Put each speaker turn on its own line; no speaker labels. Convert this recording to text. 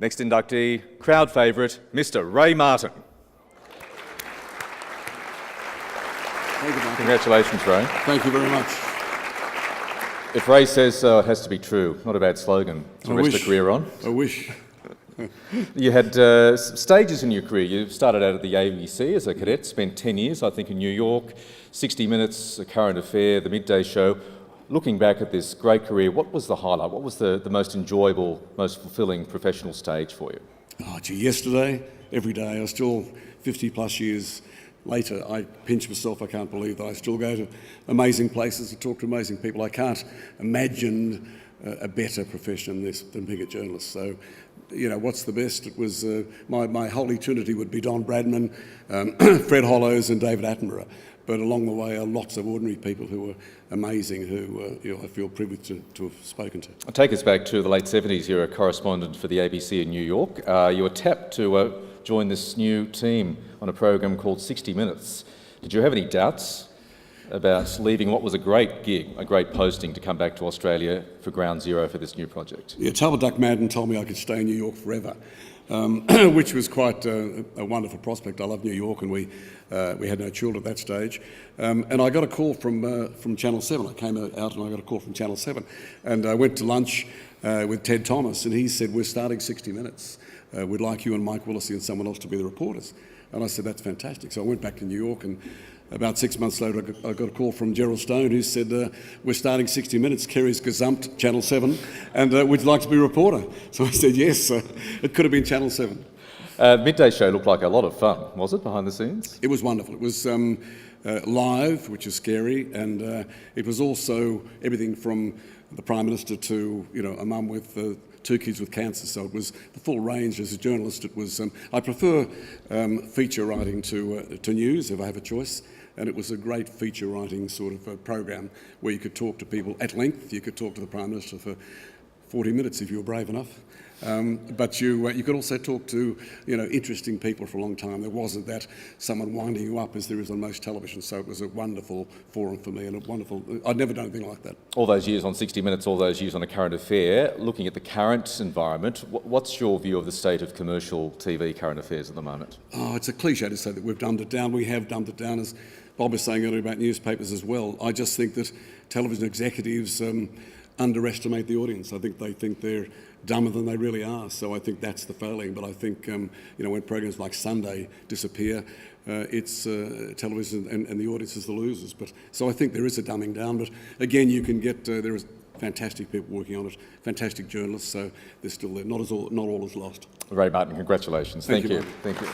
Next inductee, crowd favourite, Mr. Ray Martin.
Thank you, Michael.
Congratulations, Ray.
Thank you very much.
If Ray says so, it has to be true. Not a bad slogan to rest a career on.
I wish.
You had stages in your career. You started out at the ABC as a cadet, spent 10 years, I think, in New York, 60 Minutes, A Current Affair, The Midday Show. Looking back at this great career, what was the highlight? What was the most enjoyable, most fulfilling professional stage for you?
Oh, gee, yesterday, every day, I still, 50 plus years later, I pinch myself. I can't believe that I still go to amazing places to talk to amazing people. I can't imagine a better profession than this, than being a journalist. So, you know, what's the best? It was my holy trinity would be Don Bradman, Fred Hollows and David Attenborough. But along the way are lots of ordinary people who were amazing, who you know, I feel privileged to have spoken to.
I'll take us back to the late 70s. You're a correspondent for the ABC in New York. You were tapped to join this new team on a program called 60 Minutes. Did you have any doubts about leaving what was a great gig, a great posting, to come back to Australia for ground zero for this new project?
Yeah, Talbot Duck Madden told me I could stay in New York forever, which was quite a wonderful prospect. I love New York, and we had no children at that stage. And I got a call from Channel 7. I came out and I got a call from Channel 7. And I went to lunch with Ted Thomas, and he said, "We're starting 60 Minutes. We'd like you and Mike Willesee and someone else to be the reporters." And I said, "That's fantastic." So I went back to New York, and about 6 months later, I got a call from Gerald Stone, who said, "We're starting 60 Minutes, Kerry's gazumped Channel 7, and would you like to be a reporter?" So I said, yes, it could have been Channel 7.
Midday Show looked like a lot of fun, was it, behind the scenes?
It was wonderful. It was live, which is scary, and it was also everything from the Prime Minister to, you know, a mum with 2 kids with cancer. So it was the full range. As a journalist, it was. I prefer feature writing to news if I have a choice. And it was a great feature writing sort of program where you could talk to people at length. You could talk to the Prime Minister for 40 minutes if you were brave enough. But you could also talk to, you know, interesting people for a long time. There wasn't that someone winding you up as there is on most television. So it was a wonderful forum for me, and I'd never done anything like that.
All those years on 60 Minutes, all those years on A Current Affair, looking at the current environment, what's your view of the state of commercial TV current affairs at the moment?
Oh, it's a cliche to say that we've dumbed it down. We have dumbed it down, as Bob was saying earlier about newspapers as well. I just think that television executives underestimate the audience. I think they think they're dumber than they really are. So I think that's the failing. But I think, you know, when programs like Sunday disappear, it's television and the audience is the losers. But so I think there is a dumbing down. But again, you can get, there is fantastic people working on it, fantastic journalists. So they're still there. Not all is lost.
Ray Martin, congratulations. Thank you.
Thank you.